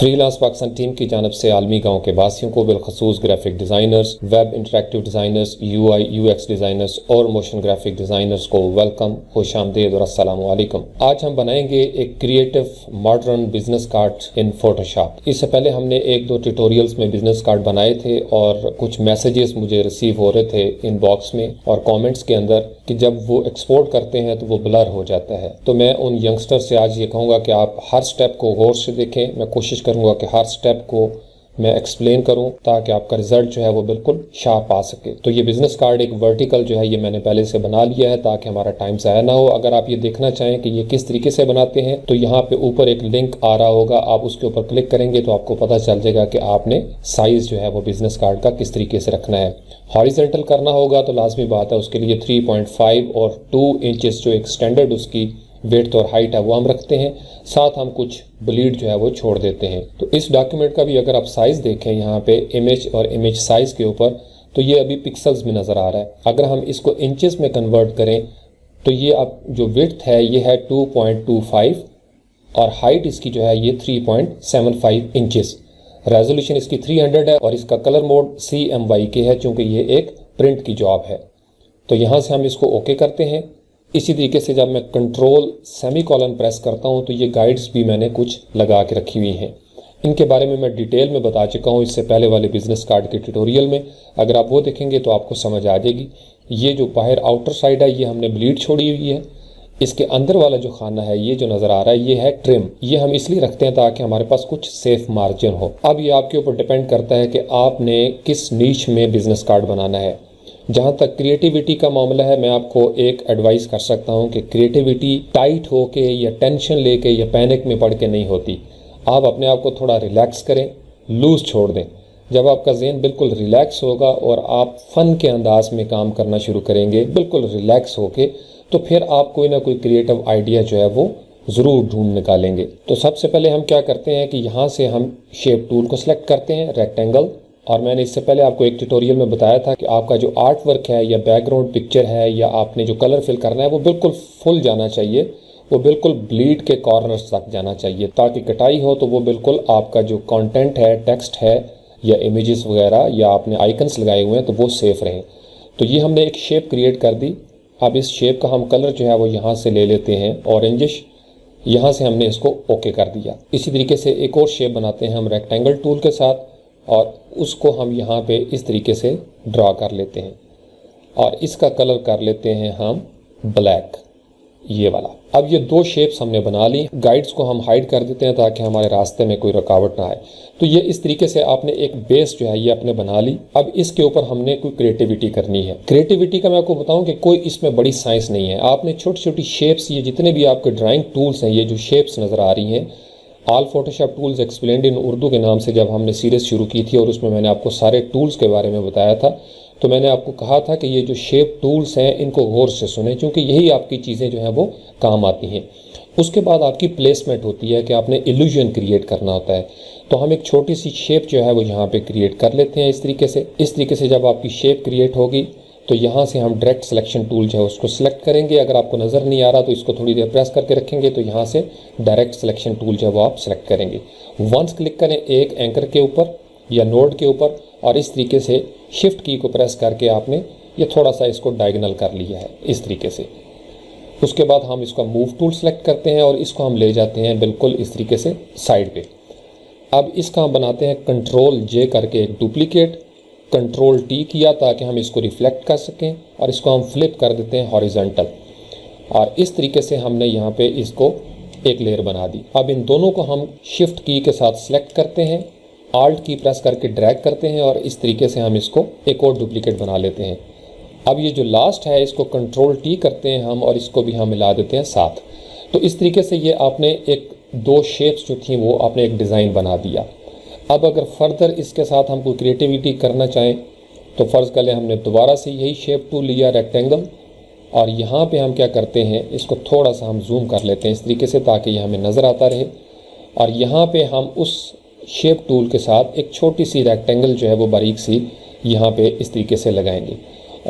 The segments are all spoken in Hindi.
फ्रीलांस पाकिस्तान टीम की जानब से आलमी गाँव के वासियों को बिलखसूस graphic designers, web interactive designers, UI UX designers और मोशन ग्राफिक डिज़ाइनर्स को वेलकम, खुश आमदीद और अस्सलामु अलैकुम। आज हम बनाएंगे एक creative modern business card in Photoshop. इससे पहले हमने एक दो ट्यूटोरियल्स में बिजनेस कार्ड बनाए थे और कुछ मैसेजेस मुझे रिसीव हो रहे थे इनबॉक्स में और कॉमेंट्स के अंदर कि जब वो एक्सपोर्ट करते हैं तो वो ब्लर हो जाता है। तो मैं उन यंगस्टर से आज ये कहूँगा कि आप हर स्टेप को गौर से देखें। मैं कोशिश करूँगा कि हर स्टेप को मैं एक्सप्लेन करूं ताकि आपका रिजल्ट जो है वो बिल्कुल शार्प आ सके। तो ये बिजनेस कार्ड एक वर्टिकल जो है ये मैंने पहले से बना लिया है ताकि हमारा टाइम ज़ाया ना हो। अगर आप ये देखना चाहें कि ये किस तरीके से बनाते हैं तो यहाँ पे ऊपर एक लिंक आ रहा होगा, आप उसके ऊपर क्लिक करेंगे तो आपको पता चल जाएगा कि आपने साइज़ जो है वो बिजनेस कार्ड का किस तरीके से रखना है। हॉरिजेंटल करना होगा तो लाजमी बात है, उसके लिए 3.5 और 2 इंचेस जो एक स्टैंडर्ड उसकी विड्थ और हाइट है वो हम रखते हैं, साथ हम कुछ ब्लीड जो है वो छोड़ देते हैं। तो इस डॉक्यूमेंट का भी अगर आप साइज़ देखें यहाँ पे इमेज और इमेज साइज़ के ऊपर, तो ये अभी पिक्सल्स में नज़र आ रहा है। अगर हम इसको इंचेस में कन्वर्ट करें तो ये अब जो विड्थ है ये है 2.25 और हाइट इसकी जो है ये 3.75 इंचेस। रेजोल्यूशन इसकी 300 है और इसका कलर मोड CMYK है चूँकि ये एक प्रिंट की जॉब है। तो यहाँ से हम इसको ओके करते हैं। इसी तरीके से जब मैं कंट्रोल सेमीकोलन प्रेस करता हूं तो ये गाइड्स भी मैंने कुछ लगा के रखी हुई हैं। इनके बारे में मैं डिटेल में बता चुका हूं इससे पहले वाले बिजनेस कार्ड के ट्यूटोरियल में। अगर आप वो देखेंगे तो आपको समझ आ जाएगी। ये जो बाहर आउटर साइड है ये हमने ब्लीड छोड़ी हुई है। इसके अंदर वाला जो खाना है ये जो नज़र आ रहा है ये है ट्रिम। ये हम इसलिए रखते हैं ताकि हमारे पास कुछ सेफ मार्जिन हो। अब ये आपके ऊपर डिपेंड करता है कि आपने किस नीश में बिजनेस कार्ड बनाना है। जहाँ तक क्रिएटिविटी का मामला है, मैं आपको एक एडवाइस कर सकता हूँ कि क्रिएटिविटी टाइट होके या टेंशन लेके या पैनिक में पड़ के नहीं होती। आप अपने आप को थोड़ा रिलैक्स करें, लूज छोड़ दें। जब आपका ज़हन बिल्कुल रिलैक्स होगा और आप फ़न के अंदाज में काम करना शुरू करेंगे बिल्कुल रिलैक्स होके, तो फिर आप कोई ना कोई क्रिएटिव आइडिया जो है वो ज़रूर ढूंढ निकालेंगे। तो सबसे पहले हम क्या करते हैं कि यहाँ से हम शेप टूल को सिलेक्ट करते हैं, रेक्टेंगल। और मैंने इससे पहले आपको एक ट्यूटोरियल में बताया था कि आपका जो आर्ट वर्क है या बैकग्राउंड पिक्चर है या आपने जो कलर फिल करना है वो बिल्कुल फुल जाना चाहिए, वो बिल्कुल ब्लीड के कॉर्नर्स तक जाना चाहिए ताकि कटाई हो तो वो बिल्कुल आपका जो कंटेंट है, टेक्स्ट है या इमेजेस वगैरह या आपने आइकन्स लगाए हुए हैं तो वो सेफ रहें। तो ये हमने एक शेप क्रिएट कर दी। अब इस शेप का हम कलर जो है वो यहाँ से ले लेते हैं ऑरेंजिश। यहाँ से हमने इसको ओके कर दिया। इसी तरीके से एक और शेप बनाते हैं हम रेक्टेंगल टूल के साथ और उसको हम यहाँ पे इस तरीके से ड्रा कर लेते हैं और इसका कलर कर लेते हैं हम ब्लैक, ये वाला। अब ये दो शेप्स हमने बना ली। गाइड्स को हम हाइड कर देते हैं ताकि हमारे रास्ते में कोई रुकावट ना आए। तो ये इस तरीके से आपने एक बेस जो है ये आपने बना ली। अब इसके ऊपर हमने कोई क्रिएटिविटी करनी है। क्रिएटिविटी का मैं आपको बताऊं कि कोई इसमें बड़ी साइंस नहीं है। आपने छोटी छोटी शेप्स, ये जितने भी आपके ड्राइंग टूल्स हैं, ये जो शेप्स नज़र आ रही हैं, ऑल फोटोशॉप टूल्स एक्सप्लेन्ड इन उर्दू के नाम से जब हमने सीरीज़ शुरू की थी और उसमें मैंने आपको सारे टूल्स के बारे में बताया था, तो मैंने आपको कहा था कि ये जो शेप टूल्स हैं इनको गौर से सुने क्योंकि यही आपकी चीज़ें जो हैं वो काम आती हैं। उसके बाद आपकी प्लेसमेंट होती है कि आपने इल्यूजन क्रिएट करना होता है। तो हम एक छोटी सी शेप जो है वो यहाँ पे क्रिएट कर लेते हैं इस तरीके से। इस तरीके से जब आपकी शेप क्रिएट होगी तो यहाँ से हम डायरेक्ट सिलेक्शन टूल जो है उसको सिलेक्ट करेंगे। अगर आपको नज़र नहीं आ रहा तो इसको थोड़ी देर प्रेस करके रखेंगे तो यहाँ से डायरेक्ट सिलेक्शन टूल जो है वो आप सिलेक्ट करेंगे। वंस क्लिक करें एक एंकर के ऊपर या नोड के ऊपर और इस तरीके से शिफ्ट की को प्रेस करके आपने ये थोड़ा सा इसको डायगोनल कर लिया है इस तरीके से। उसके बाद हम इसका मूव टूल सेलेक्ट करते हैं और इसको हम ले जाते हैं बिल्कुल इस तरीके से साइड पे। अब इसका हम बनाते हैं Ctrl+J करके एक डुप्लीकेट, Ctrl+T किया ताकि हम इसको रिफ्लेक्ट कर सकें और इसको हम फ्लिप कर देते हैं हॉरिजॉन्टल। और इस तरीके से हमने यहाँ पे इसको एक लेयर बना दी। अब इन दोनों को हम शिफ्ट की के साथ सेलेक्ट करते हैं, Alt की प्रेस करके ड्रैग करते हैं और इस तरीके से हम इसको एक और डुप्लीकेट बना लेते हैं। अब ये जो लास्ट है इसको Ctrl+T करते हैं हम और इसको भी हम मिला देते हैं साथ। तो इस तरीके से ये आपने एक दो शेप्स जो थी वो आपने एक डिज़ाइन बना दिया। अब अगर फर्दर इसके साथ हम कोई क्रिएटिविटी करना चाहें तो फ़र्ज़ कर लें हमने दोबारा से यही शेप टूल लिया रेक्टेंगल और यहाँ पे हम क्या करते हैं इसको थोड़ा सा हम जूम कर लेते हैं इस तरीके से ताकि ये हमें नज़र आता रहे। और यहाँ पे हम उस शेप टूल के साथ एक छोटी सी रेक्टेंगल जो है वो बारीक सी यहाँ पे इस तरीके से लगाएंगे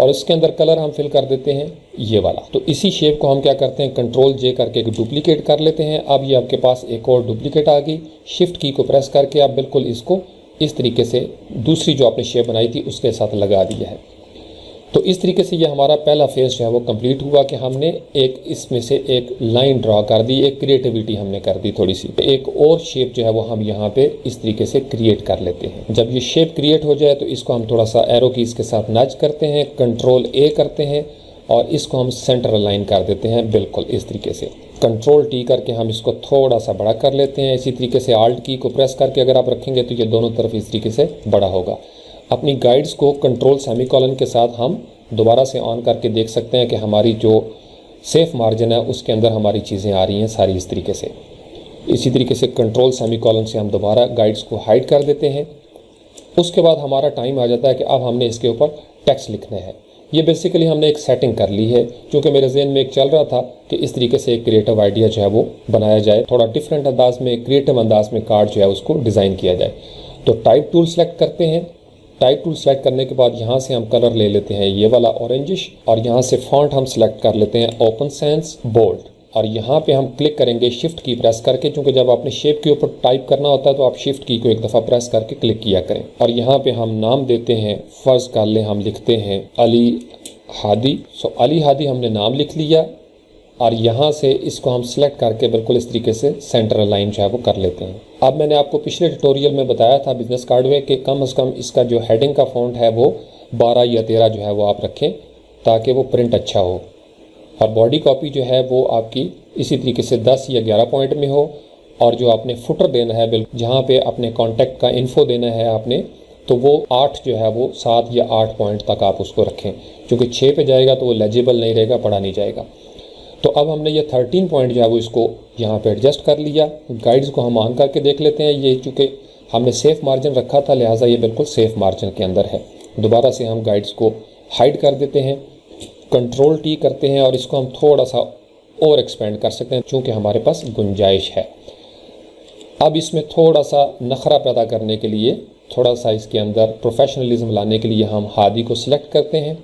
और इसके अंदर कलर हम फिल कर देते हैं ये वाला। तो इसी शेप को हम क्या करते हैं, कंट्रोल जे करके एक डुप्लीकेट कर लेते हैं। अब ये आपके पास एक और डुप्लीकेट आ गई। शिफ्ट की को प्रेस करके आप बिल्कुल इसको इस तरीके से दूसरी जो आपने शेप बनाई थी उसके साथ लगा दिया है। तो इस तरीके से ये हमारा पहला फेज जो है वो कंप्लीट हुआ कि हमने एक इसमें से एक लाइन ड्रा कर दी, एक क्रिएटिविटी हमने कर दी थोड़ी सी। एक और शेप जो है वो हम यहाँ पे इस तरीके से क्रिएट कर लेते हैं। जब ये शेप क्रिएट हो जाए तो इसको हम थोड़ा सा एरो कीज के साथ नज करते हैं, कंट्रोल ए करते हैं और इसको हम सेंटर अलाइन कर देते हैं बिल्कुल इस तरीके से। कंट्रोल टी करके हम इसको थोड़ा सा बड़ा कर लेते हैं। इसी तरीके से आल्ट की को प्रेस करके अगर आप रखेंगे तो ये दोनों तरफ इस तरीके से बड़ा होगा। अपनी गाइड्स को कंट्रोल सेमीकोलन के साथ हम दोबारा से ऑन करके देख सकते हैं कि हमारी जो सेफ मार्जिन है उसके अंदर हमारी चीज़ें आ रही हैं सारी इस तरीके से। इसी तरीके से कंट्रोल सेमीकोलन से हम दोबारा गाइड्स को हाइड कर देते हैं। उसके बाद हमारा टाइम आ जाता है कि अब हमने इसके ऊपर टेक्स्ट लिखना है। ये बेसिकली हमने एक सेटिंग कर ली है, क्योंकि मेरे जहन में एक चल रहा था कि इस तरीके से एक क्रिएटिव आइडिया जो है वो बनाया जाए, थोड़ा डिफरेंट अंदाज में, क्रिएटिव अंदाज में कार्ड जो है उसको डिज़ाइन किया जाए। तो टाइप टूल सेलेक्ट करते हैं। टाइप टूल सेलेक्ट करने के बाद यहाँ से हम कलर ले लेते हैं ये वाला ऑरेंजिश, और यहाँ से फॉन्ट हम सेलेक्ट कर लेते हैं ओपन सैंस बोल्ड, और यहाँ पे हम क्लिक करेंगे शिफ्ट की प्रेस करके, क्योंकि जब आपने शेप के ऊपर टाइप करना होता है तो आप शिफ्ट की को एक दफ़ा प्रेस करके क्लिक किया करें। और यहाँ पे हम नाम देते हैं, फ़र्ज़ कर लें हम लिखते हैं अली हादी। सो अली हादी हमने नाम लिख लिया और यहाँ से इसको हम सेलेक्ट करके बिल्कुल इस तरीके से सेंटर लाइन जो है वो कर लेते हैं। अब मैंने आपको पिछले ट्यूटोरियल में बताया था बिजनेस कार्ड में कि कम से कम इसका जो हेडिंग का फ़ॉन्ट है वो 12 या 13 जो है वो आप रखें ताकि वो प्रिंट अच्छा हो, और बॉडी कॉपी जो है वो आपकी इसी तरीके से 10 या 11 पॉइंट में हो। और जो आपने फुटर देना है बिल्कुल जहाँ पे अपने कॉन्टैक्ट का इन्फो देना है आपने, तो वो 8 जो है वो 7 या 8 पॉइंट तक आप उसको रखें, क्योंकि 6 पे जाएगा तो वो लेजिबल नहीं रहेगा, पढ़ा नहीं जाएगा। तो अब हमने ये 13 पॉइंट जो है वो इसको यहाँ पे एडजस्ट कर लिया। गाइड्स को हम ऑन करके देख लेते हैं। ये चूँकि हमने सेफ़ मार्जिन रखा था लिहाजा ये बिल्कुल सेफ़ मार्जिन के अंदर है। दोबारा से हम गाइड्स को हाइड कर देते हैं, कंट्रोल टी करते हैं और इसको हम थोड़ा सा और एक्सपेंड कर सकते हैं चूँकि हमारे पास गुंजाइश है। अब इसमें थोड़ा सा नखरा पैदा करने के लिए, थोड़ा सा इसके अंदर प्रोफेशनलिज्म लाने के लिए हम हादी को सिलेक्ट करते हैं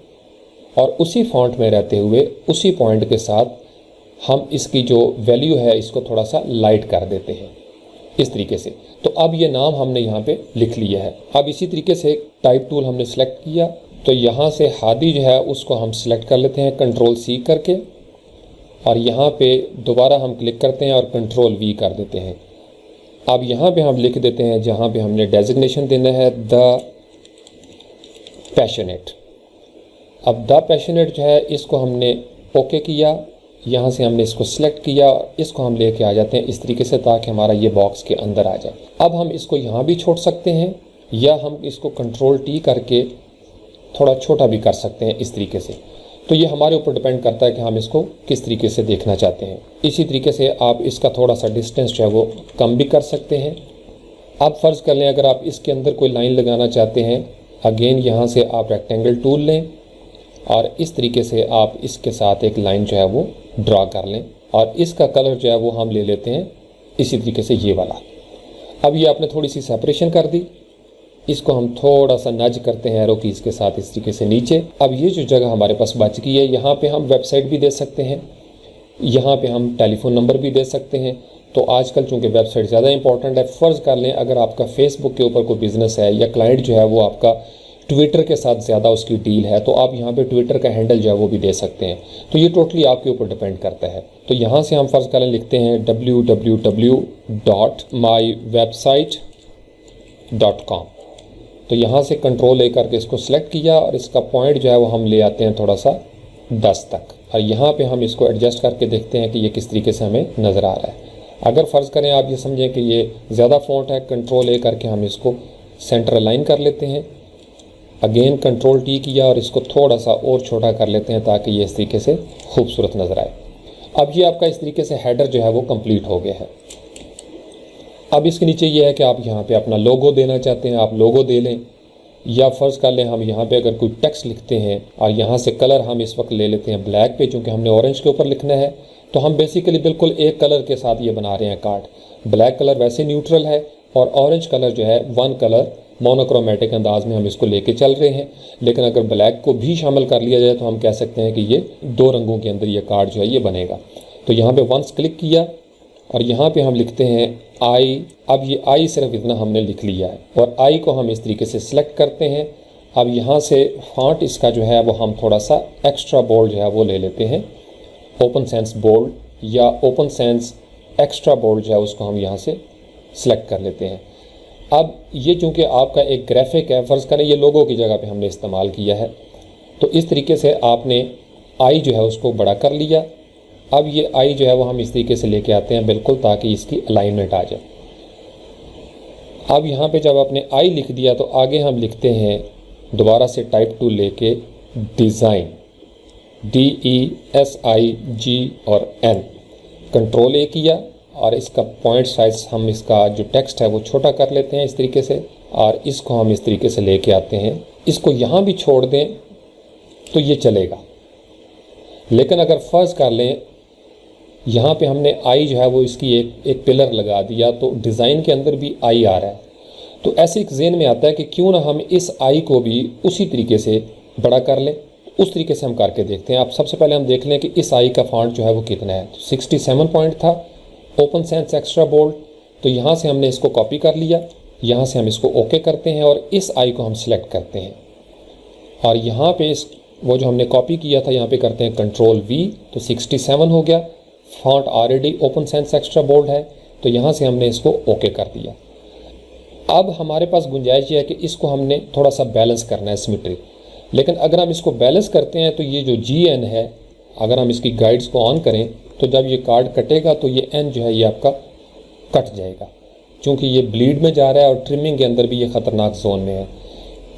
और उसी फॉन्ट में रहते हुए उसी पॉइंट के साथ हम इसकी जो वैल्यू है इसको थोड़ा सा लाइट कर देते हैं इस तरीके से। तो अब ये नाम हमने यहाँ पे लिख लिया है। अब इसी तरीके से टाइप टूल हमने सेलेक्ट किया, तो यहाँ से हादी जो है उसको हम सेलेक्ट कर लेते हैं कंट्रोल सी करके, और यहाँ पे दोबारा हम क्लिक करते हैं और कंट्रोल वी कर देते हैं। अब यहाँ पे हम लिख देते हैं जहाँ पे हमने डेजिग्नेशन देना है द पैशनेट। अब द पैशनेट जो है इसको हमने ओके किया, यहाँ से हमने इसको सिलेक्ट किया, इसको हम लेके आ जाते हैं इस तरीके से ताकि हमारा ये बॉक्स के अंदर आ जाए। अब हम इसको यहाँ भी छोड़ सकते हैं या हम इसको कंट्रोल टी करके थोड़ा छोटा भी कर सकते हैं इस तरीके से। तो ये हमारे ऊपर डिपेंड करता है कि हम इसको किस तरीके से देखना चाहते हैं। इसी तरीके से आप इसका थोड़ा सा डिस्टेंस जो है वो कम भी कर सकते हैं। अब फ़र्ज़ कर लें अगर आप इसके अंदर कोई लाइन लगाना चाहते हैं, अगेन यहाँ से आप रेक्टेंगल टूल लें और इस तरीके से आप इसके साथ एक लाइन जो है वो ड्रा कर लें, और इसका कलर जो है वो हम ले लेते हैं इसी तरीके से ये वाला। अब ये आपने थोड़ी सी सेपरेशन कर दी, इसको हम थोड़ा सा नज करते हैं एरो कीज़ के साथ इस तरीके से नीचे। अब ये जो जगह हमारे पास बच गई है, यहाँ पे हम वेबसाइट भी दे सकते हैं, यहाँ पे हम टेलीफोन नंबर भी दे सकते हैं। तो आजकल चूँकि वेबसाइट ज़्यादा इंपॉर्टेंट है, फ़र्ज़ कर लें अगर आपका फेसबुक के ऊपर कोई बिज़नेस है या क्लाइंट जो है वो आपका ट्विटर के साथ ज़्यादा उसकी डील है, तो आप यहाँ पे ट्विटर का हैंडल जो है वो भी दे सकते हैं। तो ये टोटली आपके ऊपर डिपेंड करता है। तो यहाँ से हम फ़र्ज़ करें लिखते हैं www.mywebsite.com। तो यहाँ से कंट्रोल ले करके इसको सिलेक्ट किया और इसका पॉइंट जो है वो हम ले आते हैं थोड़ा सा 10 तक, और यहाँ पे हम इसको एडजस्ट करके देखते हैं कि ये किस तरीके से हमें नज़र आ रहा है। अगर फ़र्ज़ करें आप ये समझें कि ये ज़्यादा फ़ॉन्ट है, कंट्रोल ए करके हम इसको सेंटर अलाइन कर लेते हैं, अगेन कंट्रोल टी किया और इसको थोड़ा सा और छोटा कर लेते हैं ताकि ये इस तरीके से खूबसूरत नज़र आए। अब ये आपका इस तरीके से हेडर जो है वो कंप्लीट हो गया है। अब इसके नीचे ये है कि आप यहाँ पे अपना लोगो देना चाहते हैं, आप लोगो दे लें, या फ़र्ज़ कर लें हम यहाँ पे अगर कोई टेक्स्ट लिखते हैं और यहाँ से कलर हम इस वक्त ले लेते हैं ब्लैक पे, चूँकि हमने ऑरेंज के ऊपर लिखना है तो हम बेसिकली बिल्कुल एक कलर के साथ ये बना रहे हैं कार्ड। ब्लैक कलर वैसे न्यूट्रल है और ऑरेंज कलर जो है वन कलर मोनोक्रोमेटिक अंदाज में हम इसको लेके चल रहे हैं। लेकिन अगर ब्लैक को भी शामिल कर लिया जाए तो हम कह सकते हैं कि ये 2 रंगों के अंदर ये कार्ड जो है ये बनेगा। तो यहाँ पे वंस क्लिक किया और यहाँ पे हम लिखते हैं आई। अब ये आई सिर्फ इतना हमने लिख लिया है और आई को हम इस तरीके से सिलेक्ट करते हैं। अब यहाँ से फॉन्ट इसका जो है वो हम थोड़ा सा एक्स्ट्रा बोल्ड जो है वो ले लेते हैं, ओपन सेंस बोल्ड या ओपन सेंस एक्स्ट्रा बोल्ड जो है उसको हम यहाँ से सिलेक्ट कर लेते हैं। अब ये चूँकि आपका एक ग्राफिक है, फ़र्ज़ करें ये लोगों की जगह पे हमने इस्तेमाल किया है, तो इस तरीके से आपने आई जो है उसको बड़ा कर लिया। अब ये आई जो है वो हम इस तरीके से लेके आते हैं बिल्कुल, ताकि इसकी अलाइनमेंट आ जाए। अब यहाँ पे जब आपने आई लिख दिया तो आगे हम लिखते हैं दोबारा से टाइप टूल लेके डिज़ाइन, DESIG और N, कंट्रोल ए किया और इसका पॉइंट साइज हम इसका जो टेक्स्ट है वो छोटा कर लेते हैं इस तरीके से और इसको हम इस तरीके से लेके आते हैं। इसको यहाँ भी छोड़ दें तो ये चलेगा, लेकिन अगर फ़र्ज़ कर लें यहाँ पे हमने आई जो है वो इसकी एक पिलर लगा दिया तो डिज़ाइन के अंदर भी आई आ रहा है, तो ऐसे एक ज़हन में आता है कि क्यों ना हम इस आई को भी उसी तरीके से बड़ा कर लें। उस तरीके से हम करके देखते हैं। आप सबसे पहले हम देख लें कि इस आई का फॉन्ट जो है वो कितना है। तो 67 पॉइंट था, ओपन सेंस एक्स्ट्रा बोल्ड, तो यहाँ से हमने इसको कॉपी कर लिया, यहाँ से हम इसको ओके करते हैं और इस आई को हम सिलेक्ट करते हैं और यहाँ पे इस वो जो हमने कॉपी किया था यहाँ पे करते हैं कंट्रोल V, तो 67 हो गया। Font already Open Sans extra bold है, तो यहाँ से हमने इसको ओके कर दिया। अब हमारे पास गुंजाइश ये है कि इसको हमने थोड़ा सा बैलेंस करना है, सिमेट्री। लेकिन अगर हम इसको बैलेंस करते हैं तो ये जो GN है, अगर हम इसकी गाइड्स को ऑन करें तो जब ये कार्ड कटेगा तो ये N जो है ये आपका कट जाएगा, क्योंकि ये ब्लीड में जा रहा है और ट्रिमिंग के अंदर भी ये ख़तरनाक जोन में है।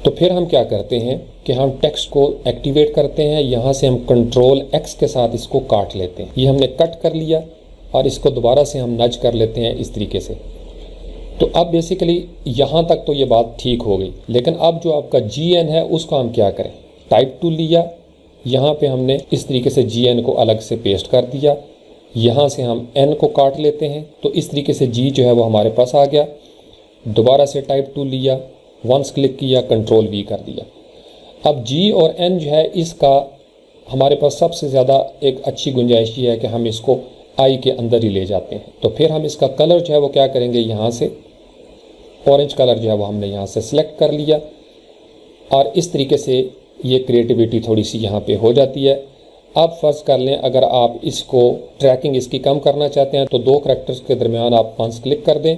तो फिर हम क्या करते हैं कि हम टेक्स्ट को एक्टिवेट करते हैं, यहाँ से हम कंट्रोल X के साथ इसको काट लेते हैं। ये हमने कट कर लिया और इसको दोबारा से हम नज कर लेते हैं इस तरीके से। तो अब बेसिकली यहाँ तक तो ये बात ठीक हो गई, लेकिन अब जो आपका GN है उसको हम क्या करें। टाइप टूल लिया, यहाँ पे हमने इस तरीके से GN को अलग से पेस्ट कर दिया, यहाँ से हम N को काट लेते हैं, तो इस तरीके से G जो है वो हमारे पास आ गया। दोबारा से टाइप टूल लिया, वंस क्लिक किया, कंट्रोल V कर दिया। अब G और N जो है इसका हमारे पास सबसे ज़्यादा एक अच्छी गुंजाइश ये है कि हम इसको आई के अंदर ही ले जाते हैं। तो फिर हम इसका कलर जो है वो क्या करेंगे, यहाँ से ऑरेंज कलर जो है वो हमने यहाँ से सिलेक्ट कर लिया और इस तरीके से ये क्रिएटिविटी थोड़ी सी यहाँ पे हो जाती है। अब फ़र्ज़ कर लें अगर आप इसको ट्रैकिंग इसकी कम करना चाहते हैं तो 2 करैक्टर्स के दरमियान आप वंस क्लिक कर दें,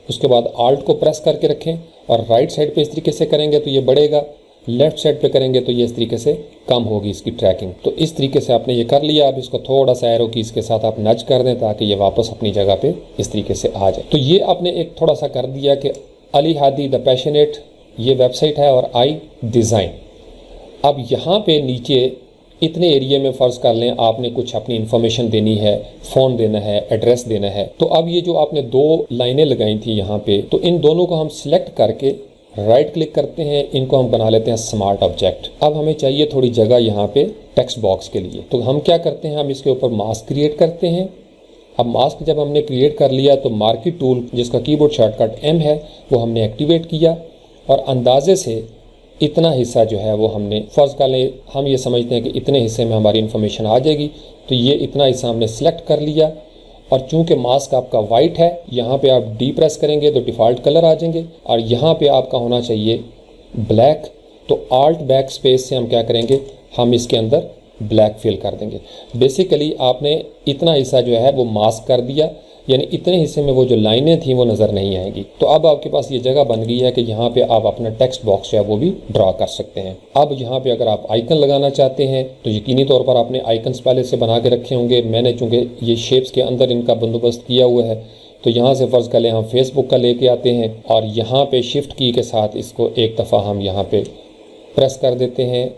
उसके बाद आल्ट को प्रेस करके रखें और राइट साइड पे इस तरीके से करेंगे तो ये बढ़ेगा, लेफ़्ट साइड पे करेंगे तो ये इस तरीके से कम होगी इसकी ट्रैकिंग। तो इस तरीके से आपने ये कर लिया। अब इसको थोड़ा सा एरो कीज़ के साथ आप नज कर दें ताकि ये वापस अपनी जगह पे इस तरीके से आ जाए। तो ये आपने एक थोड़ा सा कर दिया कि अली हादी द पैशनेट ये वेबसाइट है और आई डिज़ाइन। अब यहाँ पे नीचे इतने एरिया में फ़र्ज़ कर लें आपने कुछ अपनी इन्फॉर्मेशन देनी है, फ़ोन देना है, एड्रेस देना है, तो अब ये जो आपने 2 लाइनें लगाई थी यहाँ पे, तो इन दोनों को हम सिलेक्ट करके राइट क्लिक करते हैं, इनको हम बना लेते हैं स्मार्ट ऑब्जेक्ट। अब हमें चाहिए थोड़ी जगह यहाँ पे टेक्स्ट बॉक्स के लिए, तो हम क्या करते हैं, हम इसके ऊपर मास्क क्रिएट करते हैं। अब मास्क जब हमने क्रिएट कर लिया तो मार्की टूल जिसका कीबोर्ड शॉर्टकट M है वो हमने एक्टिवेट किया और अंदाजे से इतना हिस्सा जो है वो हमने फ़र्ज़ कर लें, हम ये समझते हैं कि इतने हिस्से में हमारी इन्फॉर्मेशन आ जाएगी, तो ये इतना हिस्सा हमने सेलेक्ट कर लिया। और चूंकि मास्क आपका वाइट है, यहाँ पे आप डी प्रेस करेंगे तो डिफ़ॉल्ट कलर आ जाएंगे और यहाँ पे आपका होना चाहिए ब्लैक, तो आल्ट बैक स्पेस से हम क्या करेंगे, हम इसके अंदर ब्लैक फिल कर देंगे। बेसिकली आपने इतना हिस्सा जो है वो मास्क कर दिया, यानी इतने हिस्से में वो जो लाइनें थी वो नज़र नहीं आएंगी। तो अब आपके पास ये जगह बन गई है कि यहाँ पे आप अपना टेक्स्ट बॉक्स जो है वो भी ड्रा कर सकते हैं। अब यहाँ पे अगर आप आइकन लगाना चाहते हैं तो यकीनी तौर पर आपने आइकन्स पहले से बना के रखे होंगे। मैंने चूँकि ये शेप्स के अंदर इनका बंदोबस्त किया हुआ है, तो यहाँ से फ़र्ज़ कर लें हम फेसबुक का लेके आते हैं और यहाँ पे शिफ्ट की के साथ इसको एक दफ़ा हम यहाँ पे प्रेस कर देते हैं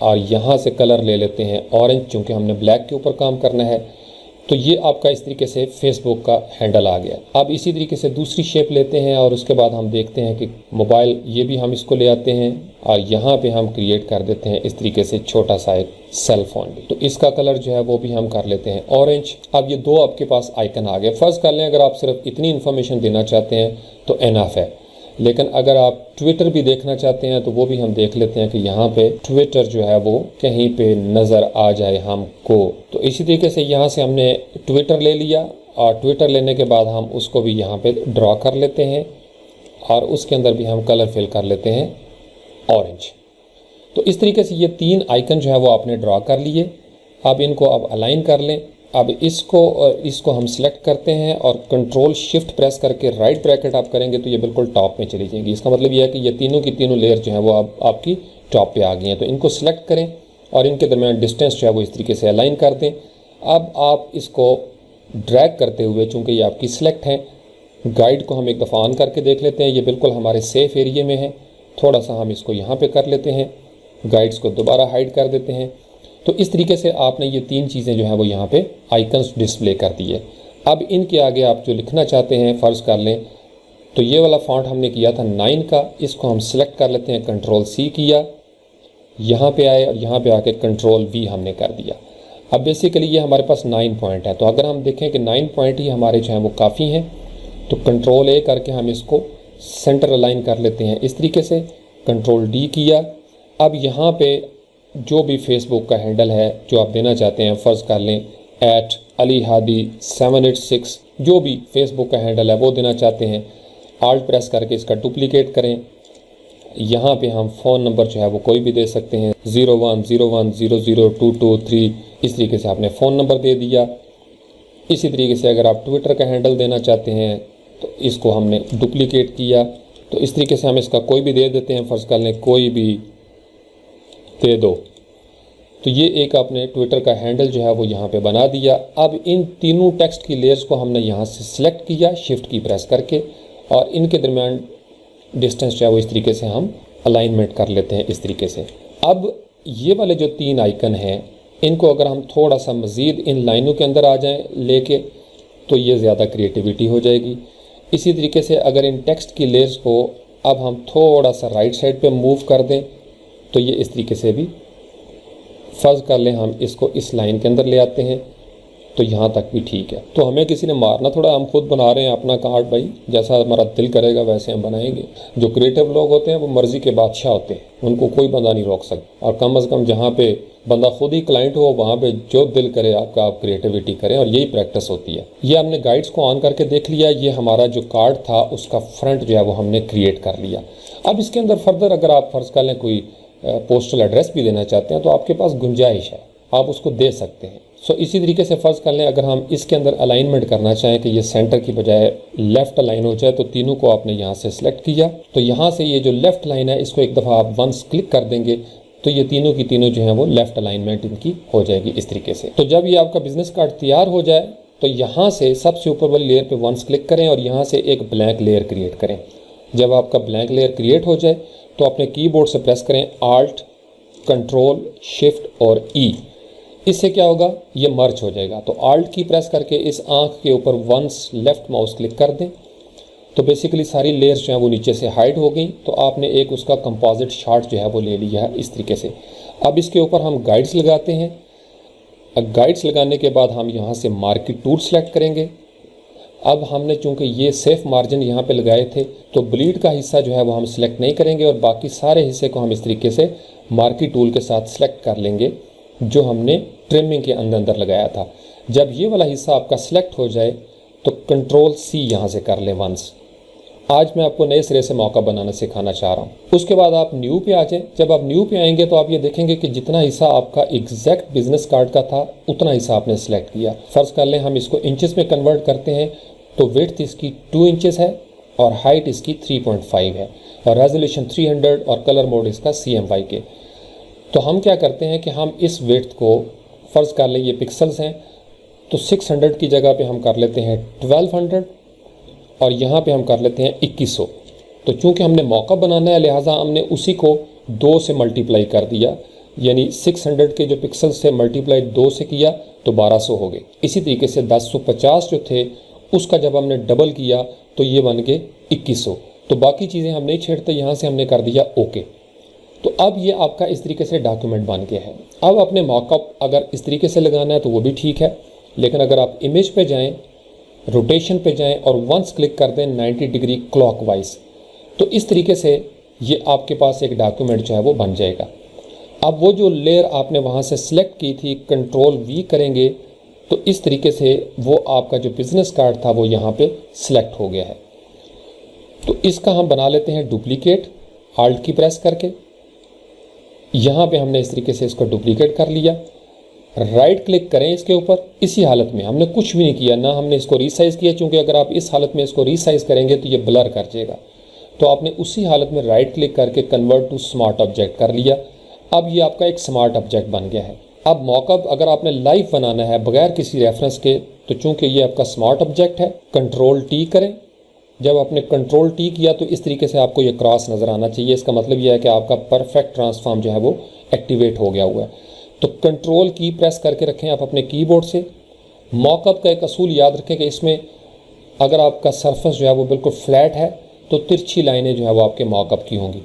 और यहाँ से कलर ले लेते हैं ऑरेंज, चूँकि हमने ब्लैक के ऊपर काम करना है। तो ये आपका इस तरीके से फेसबुक का हैंडल आ गया। अब इसी तरीके से दूसरी शेप लेते हैं और उसके बाद हम देखते हैं कि मोबाइल, ये भी हम इसको ले आते हैं और यहाँ पे हम क्रिएट कर देते हैं इस तरीके से छोटा सा एक सेल फोन भी। तो इसका कलर जो है वो भी हम कर लेते हैं ऑरेंज। अब ये दो आपके पास आइकन आ गए। फर्ज कर लें अगर आप सिर्फ इतनी इन्फॉर्मेशन देना चाहते हैं तो एनफ है, लेकिन अगर आप ट्विटर भी देखना चाहते हैं तो वो भी हम देख लेते हैं कि यहाँ पे ट्विटर जो है वो कहीं पे नज़र आ जाए हमको। तो इसी तरीके से यहाँ से हमने ट्विटर ले लिया और ट्विटर लेने के बाद हम उसको भी यहाँ पे ड्रॉ कर लेते हैं और उसके अंदर भी हम कलर फिल कर लेते हैं ऑरेंज। तो इस तरीके से ये तीन आइकन जो है वो आपने ड्रॉ कर लिए। अब इनको अब अलाइन कर लें। अब इसको हम सिलेक्ट करते हैं और कंट्रोल शिफ्ट प्रेस करके राइट ब्रैकेट आप करेंगे तो ये बिल्कुल टॉप में चली जाएंगी। इसका मतलब ये है कि ये तीनों की तीनों लेयर जो है वो अब आपकी टॉप पे आ गई हैं। तो इनको सिलेक्ट करें और इनके दरमियान डिस्टेंस जो है वो इस तरीके से अलाइन कर दें। अब आप इसको ड्रैग करते हुए, चूँकि ये आपकी सिलेक्ट हैं, गाइड को हम एक दफ़ा ऑन करके देख लेते हैं। ये बिल्कुल हमारे सेफ एरिए में है। थोड़ा सा हम इसको यहाँ पर कर लेते हैं, गाइड्स को दोबारा हाइड कर देते हैं। तो इस तरीके से आपने ये तीन चीज़ें जो हैं वो यहाँ पे आइकन्स डिस्प्ले कर दी है। अब इनके आगे आप जो लिखना चाहते हैं, फ़र्ज़ कर लें तो ये वाला फ़ॉन्ट हमने किया था 9 का, इसको हम सिलेक्ट कर लेते हैं, कंट्रोल C किया, यहाँ पे आए और यहाँ पे आके कंट्रोल V हमने कर दिया। अब बेसिकली ये हमारे पास 9 पॉइंट है। तो अगर हम देखें कि 9 पॉइंट ही हमारे जो हैं वो काफ़ी हैं, तो कंट्रोल A करके हम इसको सेंटर अलाइन कर लेते हैं इस तरीके से, कंट्रोल D किया। अब यहाँ पे जो भी फेसबुक का हैंडल है जो आप देना चाहते हैं, फ़र्ज़ कर लें @AliHadi786, जो भी फेसबुक का हैंडल है वो देना चाहते हैं, आल्ट प्रेस करके इसका डुप्लीकेट करें। यहाँ पे हम फ़ोन नंबर जो है वो कोई भी दे सकते हैं, 0101002223, इस तरीके से आपने फ़ोन नंबर दे दिया। इसी तरीके से अगर आप ट्विटर का हैंडल देना चाहते हैं तो इसको हमने डुप्लीकेट किया। तो इस तरीके से हम इसका कोई भी दे देते हैं, फ़र्ज़ कर लें कोई भी दे दो। तो ये एक आपने ट्विटर का हैंडल जो है वो यहाँ पे बना दिया। अब इन तीनों टेक्स्ट की लेयर्स को हमने यहाँ से सिलेक्ट किया शिफ्ट की प्रेस करके और इनके दरमियान डिस्टेंस जो है वो इस तरीके से हम अलाइनमेंट कर लेते हैं इस तरीके से। अब ये वाले जो तीन आइकन हैं, इनको अगर हम थोड़ा सा मज़ीद इन लाइनों के अंदर आ जाएं लेके, तो ये ज़्यादा क्रिएटिविटी हो जाएगी। इसी तरीके से अगर इन टेक्स्ट की लेयर्स को अब हम थोड़ा सा राइट साइड पे मूव कर दें तो ये इस तरीके से भी, फ़र्ज़ कर लें हम इसको इस लाइन के अंदर ले आते हैं तो यहाँ तक भी ठीक है। तो हमें किसी ने मारना थोड़ा, हम खुद बना रहे हैं अपना कार्ड भाई, जैसा हमारा दिल करेगा वैसे हम बनाएंगे। जो क्रिएटिव लोग होते हैं वो मर्ज़ी के बादशाह होते हैं, उनको कोई बंदा नहीं रोक सकता। और कम से कम जहाँ पे बंदा खुद ही क्लाइंट हो वहाँ पे जो दिल करे आपका, आप क्रिएटिविटी करें, और यही प्रैक्टिस होती है। ये हमने गाइड्स को ऑन करके देख लिया। ये हमारा जो कार्ड था उसका फ्रंट जो है वो हमने क्रिएट कर लिया। अब इसके अंदर फर्दर अगर आप फ़र्ज़ कर लें कोई पोस्टल एड्रेस भी देना चाहते हैं तो आपके पास गुंजाइश है, आप उसको दे सकते हैं। सो इसी तरीके से फ़र्ज़ कर लें अगर हम इसके अंदर अलाइनमेंट करना चाहें कि ये सेंटर की बजाय लेफ़्ट अलाइन हो जाए, तो तीनों को आपने यहाँ से सिलेक्ट किया। तो यहाँ से ये जो लेफ़्ट लाइन है इसको एक दफ़ा आप वंस क्लिक कर देंगे तो ये तीनों की तीनों जो हैं वो लेफ़्ट अलाइनमेंट इनकी हो जाएगी इस तरीके से। तो जब ये आपका बिजनेस कार्ड तैयार हो जाए तो यहाँ से सबसे ऊपर वाली लेयर पे वंस क्लिक करें और यहाँ से एक ब्लैंक लेयर क्रिएट करें। जब आपका ब्लैंक लेयर क्रिएट हो जाए तो अपने कीबोर्ड से प्रेस करें आल्ट कंट्रोल शिफ्ट और ई। इससे क्या होगा, ये मर्ज हो जाएगा। तो आल्ट की प्रेस करके इस आंख के ऊपर वंस लेफ़्ट माउस क्लिक कर दें तो बेसिकली सारी लेयर्स जो हैं वो नीचे से हाइड हो गई। तो आपने एक उसका कंपोजिट शॉट जो है वो ले लिया है इस तरीके से। अब इसके ऊपर हम गाइड्स लगाते हैं। अब गाइड्स लगाने के बाद हम यहाँ से मार्केट टूल सेलेक्ट करेंगे। अब हमने चूँकि ये सेफ मार्जिन यहाँ पे लगाए थे तो ब्लीड का हिस्सा जो है वो हम सिलेक्ट नहीं करेंगे और बाकी सारे हिस्से को हम इस तरीके से मार्केट टूल के साथ सिलेक्ट कर लेंगे जो हमने ट्रिमिंग के अंदर लगाया था। जब ये वाला हिस्सा आपका सिलेक्ट हो जाए तो कंट्रोल C यहाँ से कर लें वंस। आज मैं आपको नए सिरे से मॉकअप बनाना सिखाना चाह रहा हूँ। उसके बाद आप न्यू पे आ जाएं। जब आप न्यू पे आएंगे तो आप ये देखेंगे कि जितना हिस्सा आपका एग्जैक्ट बिजनेस कार्ड का था उतना हिस्सा आपने सेलेक्ट किया। फ़र्ज़ कर लें हम इसको इंचेस में कन्वर्ट करते हैं तो विड्थ इसकी 2 इंचेस है और हाइट इसकी 3.5 है और रेजोल्यूशन 300 और कलर मोड इसका CMYK। तो हम क्या करते हैं कि हम इस विड्थ को, फ़र्ज़ कर लें ये पिक्सल्स हैं, तो 600 की जगह पे हम कर लेते हैं 1200 और यहाँ पे हम कर लेते हैं 2100। तो चूँकि हमने मॉकअप बनाना है लिहाजा हमने उसी को 2 से मल्टीप्लाई कर दिया। यानी 600 के जो पिक्सल से मल्टीप्लाई 2 से किया तो 1200 हो गए। इसी तरीके से 1050 जो थे उसका जब हमने डबल किया तो ये बन गए 2100। तो बाकी चीज़ें हम नहीं छेड़ते, यहाँ से हमने कर दिया ओके। तो अब ये आपका इस तरीके से डॉक्यूमेंट बन गया है। अब अपने मॉकअप अगर इस तरीके से लगाना है तो वो भी ठीक है, लेकिन अगर आप इमेज पे जाएं, रोटेशन पे जाएं और वंस क्लिक कर दें 90 डिग्री क्लॉकवाइज, तो इस तरीके से ये आपके पास एक डॉक्यूमेंट जो है वो बन जाएगा। अब वो जो लेयर आपने वहाँ से सिलेक्ट की थी, कंट्रोल वी करेंगे तो इस तरीके से वो आपका जो बिज़नेस कार्ड था वो यहाँ पे सिलेक्ट हो गया है। तो इसका हम बना लेते हैं डुप्लीकेट, आल्ट की प्रेस करके। यहाँ पे हमने इस तरीके से इसको डुप्लीकेट कर लिया। राइट क्लिक करें इसके ऊपर, इसी हालत में हमने कुछ भी नहीं किया, ना हमने इसको रीसाइज़ किया, क्योंकि अगर आप इस हालत में इसको रीसाइज़ करेंगे तो ये ब्लर कर जाएगा। तो आपने उसी हालत में राइट क्लिक करके कन्वर्ट टू स्मार्ट ऑब्जेक्ट कर लिया। अब ये आपका एक स्मार्ट ऑब्जेक्ट बन गया है। अब मॉकअप अगर आपने लाइव बनाना है बगैर किसी रेफरेंस के, तो चूंकि ये आपका स्मार्ट ऑब्जेक्ट है, कंट्रोल टी करें। जब आपने कंट्रोल टी किया तो इस तरीके से आपको ये क्रॉस नज़र आना चाहिए। इसका मतलब यह है कि आपका परफेक्ट ट्रांसफॉर्म जो है वो एक्टिवेट हो गया हुआ है। तो कंट्रोल की प्रेस करके रखें आप अपने कीबोर्ड से। मॉकअप का एक असूल याद रखें कि इसमें अगर आपका सरफेस जो है वो बिल्कुल फ्लैट है तो तिरछी लाइनें जो है वो आपके मॉकअप की होंगी।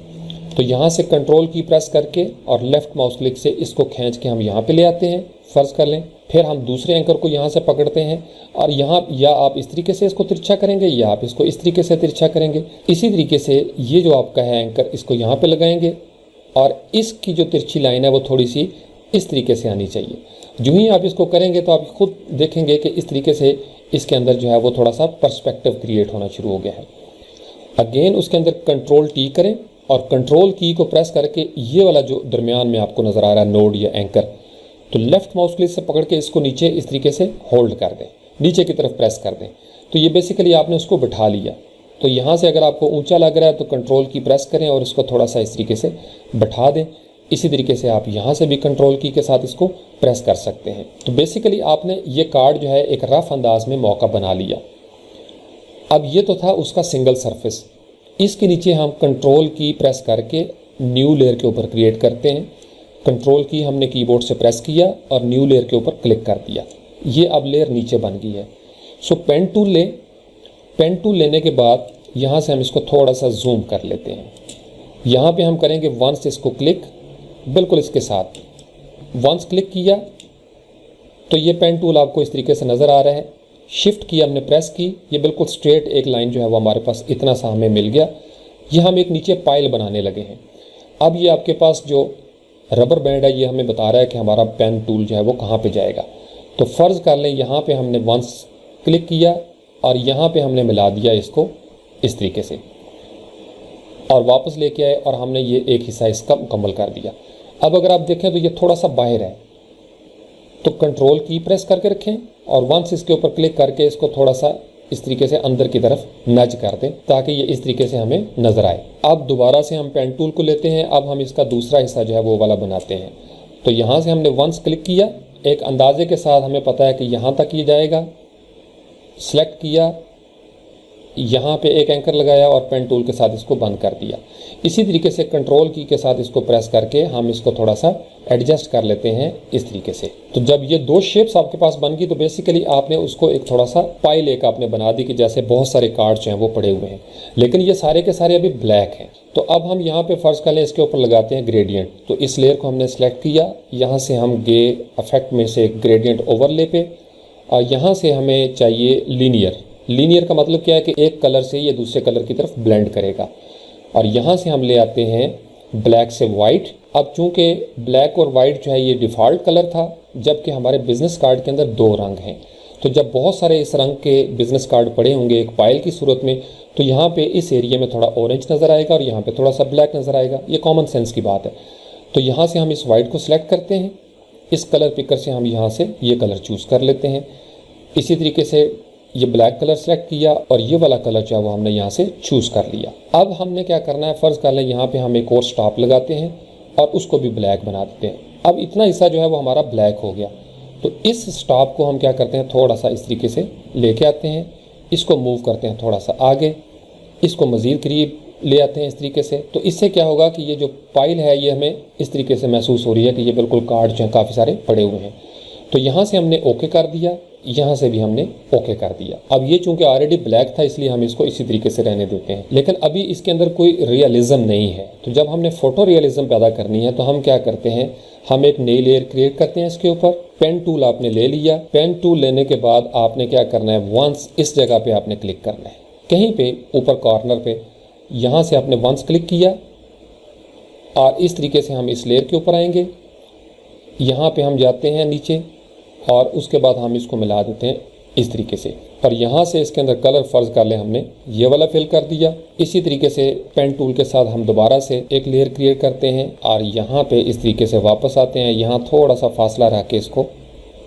तो यहाँ से कंट्रोल की प्रेस करके और लेफ़्ट माउस क्लिक से इसको खींच के हम यहाँ पे ले आते हैं, फ़र्ज़ कर लें। फिर हम दूसरे एंकर को यहाँ से पकड़ते हैं और यहाँ या आप इस तरीके से इसको तिरछा करेंगे या आप इसको इस तरीके से तिरछा करेंगे। इसी तरीके से ये जो आपका है एंकर, इसको यहाँ पे लगाएंगे और इसकी जो तिरछी लाइन है वो थोड़ी सी इस तरीके से आनी चाहिए। जो ही आप इसको करेंगे तो आप खुद देखेंगे कि इस तरीके से इसके अंदर जो है वो थोड़ा सा पर्सपेक्टिव क्रिएट होना शुरू हो गया है। अगेन उसके अंदर कंट्रोल टी करें और कंट्रोल की को प्रेस करके ये वाला जो दरमियान में आपको नज़र आ रहा है नोड या एंकर, तो लेफ़्ट माउस क्लिक से पकड़ के इसको नीचे इस तरीके से होल्ड कर दें, नीचे की तरफ प्रेस कर दें। तो ये बेसिकली आपने उसको बिठा लिया। तो यहाँ से अगर आपको ऊंचा लग रहा है तो कंट्रोल की प्रेस करें और इसको थोड़ा सा इस तरीके से बिठा दें। इसी तरीके से आप यहाँ से भी कंट्रोल की के साथ इसको प्रेस कर सकते हैं। तो बेसिकली आपने ये कार्ड जो है एक रफ अंदाज में मॉकअप बना लिया। अब ये तो था उसका सिंगल सरफेस। इसके नीचे हम कंट्रोल की प्रेस करके न्यू लेयर के ऊपर क्रिएट करते हैं। कंट्रोल की हमने कीबोर्ड से प्रेस किया और न्यू लेयर के ऊपर क्लिक कर दिया। ये अब लेयर नीचे बन गई है। सो पेन टूल लें। पेन टूल लेने के बाद यहाँ से हम इसको थोड़ा सा जूम कर लेते हैं। यहाँ पे हम करेंगे वंस इसको क्लिक, बिल्कुल इसके साथ वंस क्लिक किया तो ये पेन टूल आपको इस तरीके से नज़र आ रहा है। शिफ्ट किया हमने, प्रेस की, ये बिल्कुल स्ट्रेट एक लाइन जो है वो हमारे पास इतना सा हमें मिल गया। ये हम एक नीचे पाइल बनाने लगे हैं। अब ये आपके पास जो रबर बैंड है ये हमें बता रहा है कि हमारा पेन टूल जो है वो कहाँ पे जाएगा। तो फ़र्ज़ कर लें यहाँ पे हमने वंस क्लिक किया और यहाँ पे हमने मिला दिया इसको इस तरीके से और वापस लेके आए और हमने ये एक हिस्सा इसका मुकम्मल कर दिया। अब अगर आप देखें तो ये थोड़ा सा बाहर है, तो कंट्रोल की प्रेस करके रखें और वंस इसके ऊपर क्लिक करके इसको थोड़ा सा इस तरीके से अंदर की तरफ नज कर दें ताकि ये इस तरीके से हमें नज़र आए। अब दोबारा से हम पेन टूल को लेते हैं। अब हम इसका दूसरा हिस्सा जो है वो वाला बनाते हैं। तो यहाँ से हमने वंस क्लिक किया, एक अंदाजे के साथ हमें पता है कि यहाँ तक ये जाएगा। सेलेक्ट किया, यहाँ पे एक एंकर लगाया और पेन टूल के साथ इसको बंद कर दिया। इसी तरीके से कंट्रोल की के साथ इसको प्रेस करके हम इसको थोड़ा सा एडजस्ट कर लेते हैं इस तरीके से। तो जब ये दो शेप्स आपके पास बन गई तो बेसिकली आपने उसको एक थोड़ा सा पाइल एक आपने बना दी कि जैसे बहुत सारे कार्ड्स जो हैं वो पड़े हुए हैं, लेकिन ये सारे के सारे अभी ब्लैक हैं। तो अब हम यहाँ पे फ़र्ज़ कर लें इसके ऊपर लगाते हैं ग्रेडियंट। तो इस लेयर को हमने सेलेक्ट किया, यहाँ से हम गे इफेक्ट में से ग्रेडियंट ओवरले पे और यहाँ से हमें चाहिए लीनियर। लीनियर का मतलब क्या है कि एक कलर से ये दूसरे कलर की तरफ ब्लेंड करेगा। और यहाँ से हम ले आते हैं ब्लैक से वाइट। अब चूंकि ब्लैक और वाइट जो है ये डिफ़ॉल्ट कलर था, जबकि हमारे बिज़नेस कार्ड के अंदर दो रंग हैं। तो जब बहुत सारे इस रंग के बिज़नेस कार्ड पड़े होंगे एक पाइल की सूरत में, तो यहाँ पे इस एरिया में थोड़ा ऑरेंज नज़र आएगा और यहाँ पे थोड़ा सा ब्लैक नज़र आएगा। ये कॉमन सेंस की बात है। तो यहाँ से हम इस वाइट को सिलेक्ट करते हैं, इस कलर पिकर से हम यहाँ से ये कलर चूज़ कर लेते हैं। इसी तरीके से ये ब्लैक कलर सेलेक्ट किया और ये वाला कलर जो है वो हमने यहाँ से चूज़ कर लिया। अब हमने क्या करना है, फ़र्ज़ कर लें यहाँ पे हम एक और स्टॉप लगाते हैं और उसको भी ब्लैक बना देते हैं। अब इतना हिस्सा जो है वो हमारा ब्लैक हो गया। तो इस स्टॉप को हम क्या करते हैं, थोड़ा सा इस तरीके से लेके आते हैं, इसको मूव करते हैं थोड़ा सा आगे, इसको मज़ीद करीब ले आते हैं इस तरीके से। तो इससे क्या होगा कि ये जो पाइल है ये हमें इस तरीके से महसूस हो रही है कि ये बिल्कुल कार्ड जो हैं काफ़ी सारे पड़े हुए हैं। तो यहाँ से हमने ओके कर दिया, यहाँ से भी हमने ओके कर दिया। अब ये चूंकि ऑलरेडी ब्लैक था इसलिए हम इसको इसी तरीके से रहने देते हैं, लेकिन अभी इसके अंदर कोई रियलिज्म नहीं है। तो जब हमने फोटो रियलिज्म पैदा करनी है तो हम क्या करते हैं, हम एक नई लेयर क्रिएट करते हैं इसके ऊपर। पेन टूल आपने ले लिया, पेन टूल लेने के बाद आपने क्या करना है, वंस इस जगह पे आपने क्लिक करना है, कहीं पे ऊपर कॉर्नर पे, यहाँ से आपने वंस क्लिक किया और इस तरीके से हम इस लेयर के ऊपर आएंगे। यहाँ पे हम जाते हैं नीचे और उसके बाद हम इसको मिला देते हैं इस तरीके से, और यहाँ से इसके अंदर कलर फर्ज कर ले हमने ये वाला फिल कर दिया। इसी तरीके से पेन टूल के साथ हम दोबारा से एक लेयर क्रिएट करते हैं और यहाँ पे इस तरीके से वापस आते हैं, यहाँ थोड़ा सा फासला रख के इसको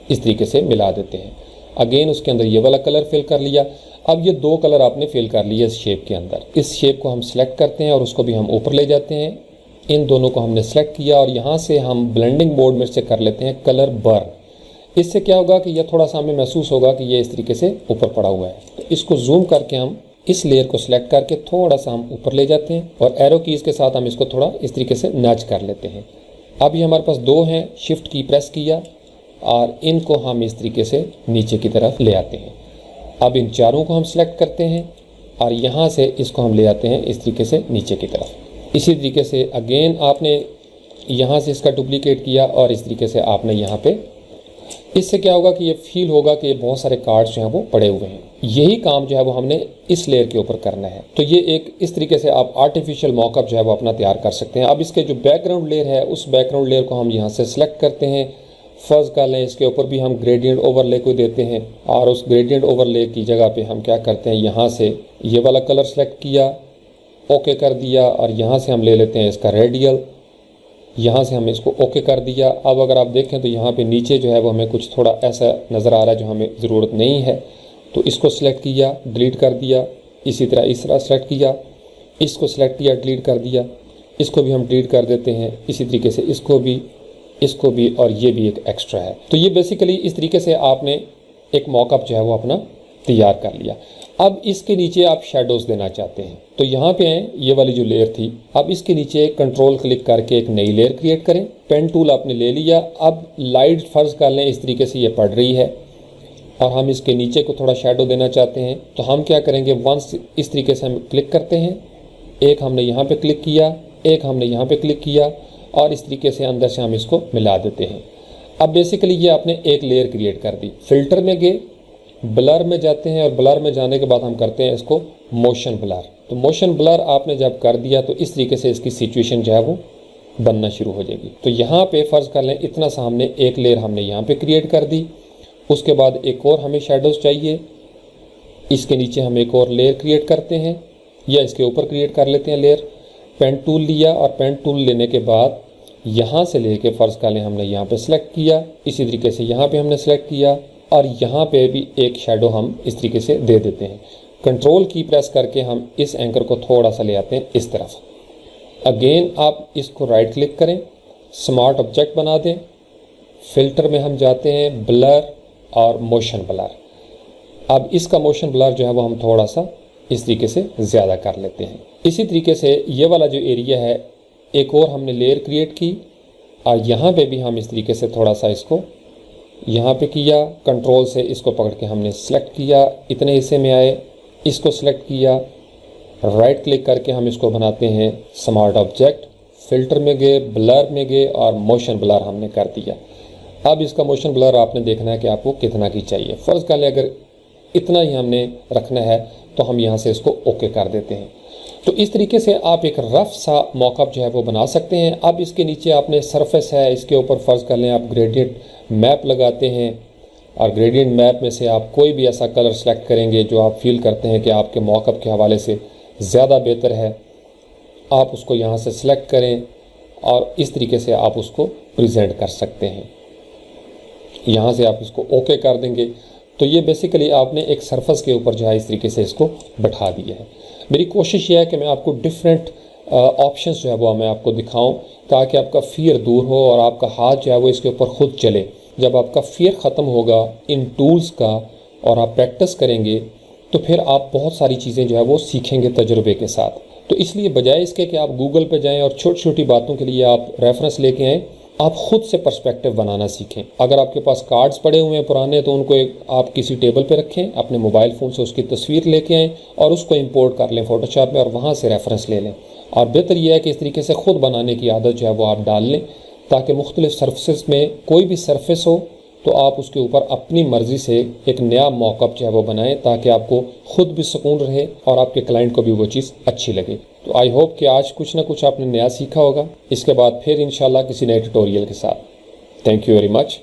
इस तरीके से मिला देते हैं। अगेन उसके अंदर ये वाला कलर फिल कर लिया। अब ये दो कलर आपने फिल कर लिए इस शेप के अंदर। इस शेप को हम सेलेक्ट करते हैं और उसको भी हम ऊपर ले जाते हैं। इन दोनों को हमने सेलेक्ट किया और यहाँ से हम ब्लेंडिंग मोड में से कर लेते हैं कलर बर्न। इससे क्या होगा कि यह थोड़ा सा हमें महसूस होगा कि ये इस तरीके से ऊपर पड़ा हुआ है। तो इसको जूम करके हम इस लेयर को सिलेक्ट करके थोड़ा सा हम ऊपर ले जाते हैं और एरो कीज़ के साथ हम इसको थोड़ा इस तरीके से नच कर लेते हैं। अब ये हमारे पास दो हैं, शिफ्ट की प्रेस किया और इनको हम इस तरीके से नीचे की तरफ ले आते हैं। अब इन चारों को हम सिलेक्ट करते हैं और यहाँ से इसको हम ले आते हैं इस तरीके से नीचे की तरफ। इसी तरीके से अगेन आपने यहाँ से इसका डुप्लीकेट किया और इस तरीके से आपने यहाँ पे, इससे क्या होगा कि ये फील होगा कि ये बहुत सारे कार्ड्स जो हैं वो पड़े हुए हैं। यही काम जो है वो हमने इस लेयर के ऊपर करना है। तो ये एक इस तरीके से आप आर्टिफिशियल मॉकअप जो है वो अपना तैयार कर सकते हैं। अब इसके जो बैकग्राउंड लेयर है उस बैकग्राउंड लेयर को हम यहाँ से सिलेक्ट करते हैं, फर्ज कर लें, इसके ऊपर भी हम ग्रेडियंट ओवरले को देते हैं और उस ग्रेडियंट ओवरले की जगह पे हम क्या करते हैं, यहाँ से ये वाला कलर सेलेक्ट किया, ओके कर दिया और यहाँ से हम ले लेते हैं इसका रेडियल, यहाँ से हमने इसको ओके कर दिया। अब अगर आप देखें तो यहाँ पे नीचे जो है वो हमें कुछ थोड़ा ऐसा नज़र आ रहा है जो हमें ज़रूरत नहीं है, तो इसको सिलेक्ट किया, डिलीट कर दिया। इसी तरह इस तरह सेलेक्ट किया, इसको सिलेक्ट किया, डिलीट कर दिया, इसको भी हम डिलीट कर देते हैं। इसी तरीके से इसको भी और ये भी एक एक्स्ट्रा है। तो ये बेसिकली इस तरीके से आपने एक मॉकअप जो है वो अपना तैयार कर लिया। अब इसके नीचे आप शेडोज़ देना चाहते हैं तो यहाँ पे हैं, ये वाली जो लेयर थी, अब इसके नीचे कंट्रोल क्लिक करके एक नई लेयर क्रिएट करें। पेन टूल आपने ले लिया। अब लाइट फर्ज कर लें इस तरीके से ये पड़ रही है और हम इसके नीचे को थोड़ा शेडो देना चाहते हैं। तो हम क्या करेंगे, वंस इस तरीके से हम क्लिक करते हैं, एक हमने यहाँ पे क्लिक किया, एक हमने यहाँ पे क्लिक किया और इस तरीके से अंदर से हम इसको मिला देते हैं। अब बेसिकली ये आपने एक लेयर क्रिएट कर दी। फिल्टर में गए, ब्लर में जाते हैं और ब्लर में जाने के बाद हम करते हैं इसको मोशन ब्लर। तो मोशन ब्लर आपने जब कर दिया तो इस तरीके से इसकी सिचुएशन जो है वो बनना शुरू हो जाएगी। तो यहाँ पे फ़र्ज़ कर लें इतना सा हमने एक लेयर हमने यहाँ पे क्रिएट कर दी। उसके बाद एक और हमें शेडोज़ चाहिए, इसके नीचे हम एक और लेयर क्रिएट करते हैं या इसके ऊपर क्रिएट कर लेते हैं लेयर। पेन टूल लिया और पेन टूल लेने के बाद यहाँ से लेके फ़र्ज़ कर लें हमने यहाँ पे सिलेक्ट किया, इसी तरीके से यहाँ पे हमने सेलेक्ट किया और यहाँ पे भी एक शेडो हम इस तरीके से दे देते हैं। कंट्रोल की प्रेस करके हम इस एंकर को थोड़ा सा ले आते हैं इस तरफ। अगेन आप इसको राइट क्लिक करें, स्मार्ट ऑब्जेक्ट बना दें, फिल्टर में हम जाते हैं ब्लर और मोशन ब्लर। अब इसका मोशन ब्लर जो है वो हम थोड़ा सा इस तरीके से ज़्यादा कर लेते हैं। इसी तरीके से ये वाला जो एरिया है एक और हमने लेयर क्रिएट की और यहाँ पे भी हम इस तरीके से थोड़ा सा इसको यहाँ पे किया, कंट्रोल से इसको पकड़ के हमने सेलेक्ट किया, इतने हिस्से में आए, इसको सेलेक्ट किया, राइट क्लिक करके हम इसको बनाते हैं स्मार्ट ऑब्जेक्ट, फिल्टर में गए, ब्लर में गए और मोशन ब्लर हमने कर दिया। अब इसका मोशन ब्लर आपने देखना है कि आपको कितना की चाहिए। फ़र्ज़ कर लें अगर इतना ही हमने रखना है तो हम यहाँ से इसको ओके कर देते हैं। तो इस तरीके से आप एक रफ सा मॉकअप जो है वो बना सकते हैं। अब इसके नीचे आपने सरफेस है, इसके ऊपर फ़र्ज़ कर लें आप ग्रेडियंट मैप लगाते हैं और ग्रेडियंट मैप में से आप कोई भी ऐसा कलर सेलेक्ट करेंगे जो आप फील करते हैं कि आपके मॉकअप के हवाले से ज़्यादा बेहतर है, आप उसको यहाँ से सिलेक्ट करें और इस तरीके से आप उसको प्रेजेंट कर सकते हैं। यहाँ से आप इसको ओके कर देंगे तो ये बेसिकली आपने एक सरफेस के ऊपर जो है इस तरीके से इसको बैठा दिया है। मेरी कोशिश ये है कि मैं आपको डिफरेंट ऑप्शंस जो है वो मैं आपको दिखाऊं ताकि आपका फियर दूर हो और आपका हाथ जो है वो इसके ऊपर खुद चले। जब आपका फियर ख़त्म होगा इन टूल्स का और आप प्रैक्टिस करेंगे तो फिर आप बहुत सारी चीज़ें जो है वो सीखेंगे तजुर्बे के साथ। तो इसलिए बजाय इसके कि आप गूगल पे जाएं और छोटी छोटी बातों के लिए आप रेफरेंस लेके आएँ, आप ख़ुद से पर्सपेक्टिव बनाना सीखें। अगर आपके पास कार्ड्स पड़े हुए हैं पुराने, तो उनको आप किसी टेबल पे रखें, अपने मोबाइल फ़ोन से उसकी तस्वीर लेके आएँ और उसको इंपोर्ट कर लें फ़ोटोशॉप में और वहाँ से रेफरेंस ले लें। और बेहतर यह है कि इस तरीके से ख़ुद बनाने की आदत जो है वो आप डाल लें, ताकि मुख्तलिफ़ सरफेस में कोई भी सरफेस हो तो आप उसके ऊपर अपनी मर्ज़ी से एक नया मॉकअप जो है वो बनाएं, ताकि आपको ख़ुद भी सुकून रहे और आपके क्लाइंट को भी वो चीज़ अच्छी लगे। तो आई होप कि आज कुछ ना कुछ आपने नया सीखा होगा। इसके बाद फिर इंशाल्लाह किसी नए ट्यूटोरियल के साथ। Thank you very much.